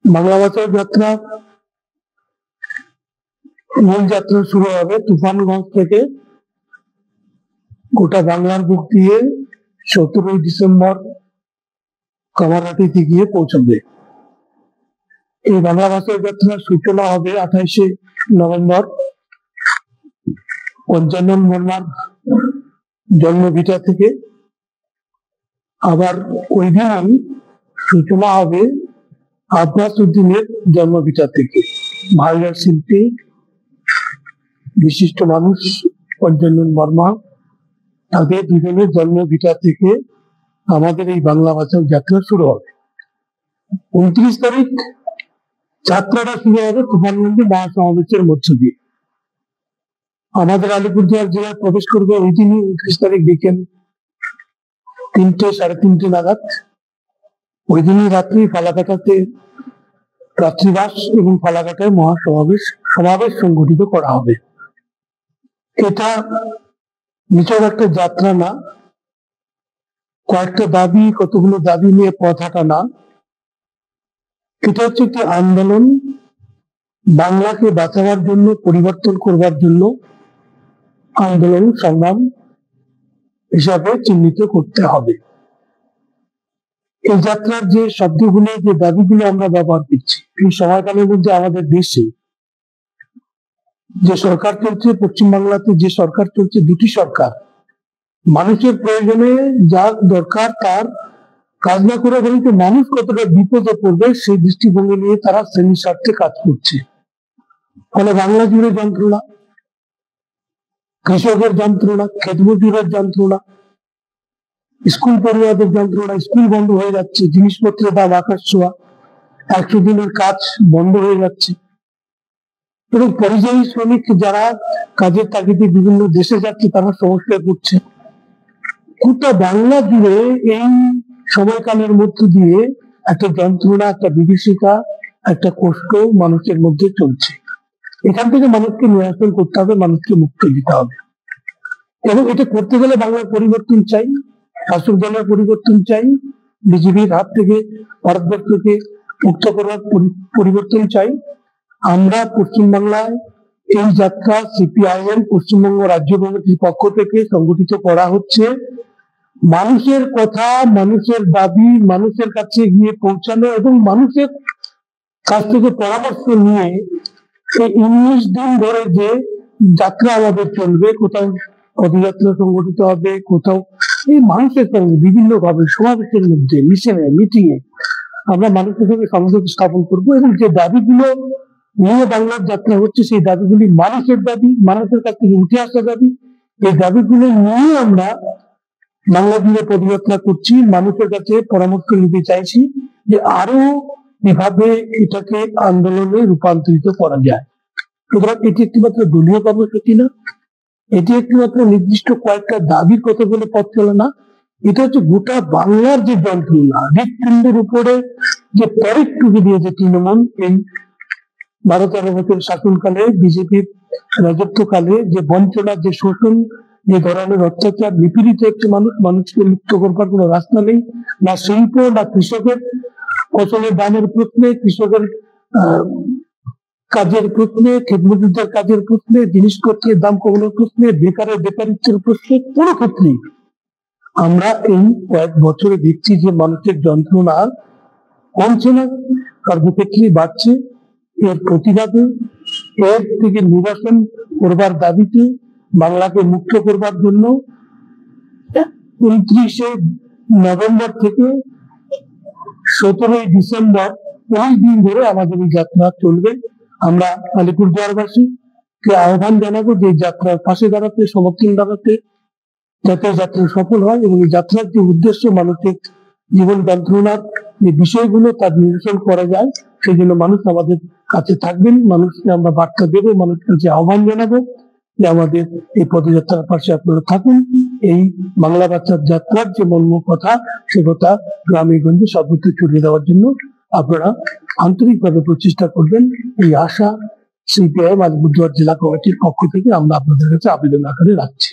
বাংলা ভাষার যাত্রা মূল যাত্রা শুরু হবে তুফানগঞ্জ থেকে। গোটা বাংলার বুক দিয়ে 17ই ডিসেম্বর কামারহাটিতে গিয়ে পৌঁছবে। এই বাংলা ভাষার যাত্রার সূচনা হবে 28শে নভেম্বর পঞ্চানন বর্মার জন্মভিটা থেকে। আবার ওই দিন সূচনা হবে আব্বাস উদ্দিনের জন্মভিটা থেকে। ভাইরাল শিল্পী বিশিষ্ট মানুষ পঞ্চানন বর্মা, তাদের দুজনের জন্মভিটা থেকে আমাদের এই বাংলা ভাষার যাত্রা শুরু হবে। 29 তারিখ যাত্রাটা শুরু হবে তুফানগঞ্জে মহাসমাবেশের মধ্য দিয়ে। আমাদের আলিপুরদুয়ার জেলায় প্রবেশ করবে ওই দিনই 29 তারিখ বিকেল 3টে সাড়ে 3টে নাগাদ। ওই দিনই রাত্রি ফালাকাটাতে রাত্রিবাস এবং ফালাকাটায় সমাবেশ সংগঠিত করা হবে। এটা নিছক একটা যাত্রা না, কয়েকটা দাবি, কতগুলো দাবি নিয়ে পথ হাঁটা না, এটা হচ্ছে একটি আন্দোলন। বাংলাকে বাঁচাবার জন্য, পরিবর্তন করবার জন্য আন্দোলন সংগ্রাম হিসাবে চিহ্নিত করতে হবে। এই যাত্রার যে শব্দগুলো, যে দাবিগুলো আমরা ব্যবহার করছি, এই সময়কালের মধ্যে আমাদের দেশে যে সরকার চলছে, পশ্চিমবাংলাতে যে সরকার চলছে, দুটি সরকার মানুষের প্রয়োজনে যা দরকার তার কাজ না করে বলতে মানুষ কতটা বিপদে পড়বে সেই দৃষ্টিভঙ্গি নিয়ে তারা শ্রেণী স্বার্থে কাজ করছে। ফলে বাংলা জুড়ে যন্ত্রণা, কৃষকের যন্ত্রণা, ক্ষেতমজুরের যন্ত্রণা, স্কুল পড়ুয়াদের যন্ত্রণা, স্কুল বন্ধ হয়ে যাচ্ছে, জিনিসপত্রের দাম আকাশ ছোঁয়া, 100 দিনের কাজ বন্ধ হয়ে যাচ্ছে, এবং পরিযায়ী শ্রমিক যারা কাজের তাগিদে বিভিন্ন দেশে যাচ্ছে তারা সমস্যায় পড়ছে। গোটা বাংলা জুড়ে এই সময়কালের মধ্য দিয়ে একটা যন্ত্রণা, একটা বিভীষিকা, একটা কষ্ট মানুষের মধ্যে চলছে। এখান থেকে মানুষকে নিয়ন্ত্রণ করতে হবে, মানুষকে মুক্তি দিতে হবে। এবং এটা করতে গেলে বাংলার পরিবর্তন চাই, শাসক দলের পরিবর্তন চাই, বিজেপির হাত থেকে ভারতবর্ষকে মুক্ত করার পরিবর্তন চাই। আমরা পশ্চিমবাংলায় এই যাত্রা সিপিআইএম পশ্চিমবঙ্গ রাজ্য কমিটির পক্ষ থেকে সংগঠিত করা হচ্ছে। মানুষের কথা, মানুষের দাবি মানুষের কাছে গিয়ে পৌঁছানো এবং মানুষের কাছ থেকে পরামর্শ নিয়ে এই 19 দিন ধরে যে যাত্রা আমাদের চলবে, কোথাও পদযাত্রা সংগঠিত হবে, কোথাও এই মানুষের সঙ্গে বিভিন্ন ভাবে সমাবেশের মধ্যে, মিটিং এ আমরা মানুষের সঙ্গে সংযোগ স্থাপন করবো। এবং যে দাবিগুলো নিয়ে বাংলার যাত্রা হচ্ছে সেই দাবিগুলি মানুষের দাবি, মানুষের কাছ থেকে উঠে আসা দাবি। এই দাবিগুলো নিয়ে আমরা বাংলা জুড়ে পদযাত্রা করছি, মানুষের কাছে পরামর্শ নিতে চাইছি যে আরো এভাবে এটাকে আন্দোলনে রূপান্তরিত করা যায়। সুতরাং এটি একটি মাত্র দলীয় কর্মসূচি না, এটি একটি মাত্র নির্দিষ্ট কয়েকটা দাবির কথা বলে পথ চলে না, এটা হচ্ছে গোটা বাংলার যে যন্ত্রণা, হৃৎপিণ্ডের উপরে যে প্যারেড টুকে দিয়েছে তৃণমূল এই 12-13 বছর শাসনকালে, বিজেপির রাজত্বকালে, যে বঞ্চনা, যে শোষণ, যে ধরনের অত্যাচার, নিপীড়িত একটি মানুষকে মুক্ত করবার কোনো রাস্তা নেই। না শিল্প, না কৃষকের ফসলের দামের প্রশ্নে, কৃষকের কাজের প্রশ্নে, ক্ষেতমজুরদের কাজের প্রশ্নে, জিনিসপত্রের দাম কমানোর প্রশ্নে, বেকারিত্বের প্রশ্নে, কোনো ক্ষেত্রেই আমরা এই কয়েক বছরে দেখছি যে মানুষের যন্ত্রণা কমছে না, সর্বক্ষেত্রেই বাড়ছে। এর প্রতিবাদে, এর থেকে নির্বাসন করবার দাবিতে, বাংলাকে মুক্ত করবার জন্য 29শে নভেম্বর থেকে 17ই ডিসেম্বর 5 দিন ধরে আমাদের এই যাত্রা চলবে। আমরা আলিপুরদুয়ারবাসীকে আহ্বান জানাবো যে যাত্রার পাশে দাঁড়াতে, সমর্থন জানাতে, যাতে যাত্রা সফল হয় এবং এই যাত্রার যে উদ্দেশ্য মানুষের জীবন যন্ত্রণার যে বিষয়গুলো তার নিরসন করা যায়, সেই জন্য মানুষ আমাদের কাছে থাকবেন। মানুষকে আমরা বার্তা দেবো, মানুষের কাছে আহ্বান জানাবো যে আমাদের এই পদযাত্রার পাশে আপনারা থাকুন। এই বাংলা ভাষার যাত্রার যে মর্ম কথা, সে কথা গ্রামে গঞ্জে সর্বত্র ছড়িয়ে দেওয়ার জন্য আপনারা আন্তরিকভাবে প্রচেষ্টা করবেন, এই আশা সিপিআইএম আলিপুরদুয়ার জেলা কমিটির পক্ষ থেকে আমরা আপনাদের কাছে আবেদন আকারে রাখছি।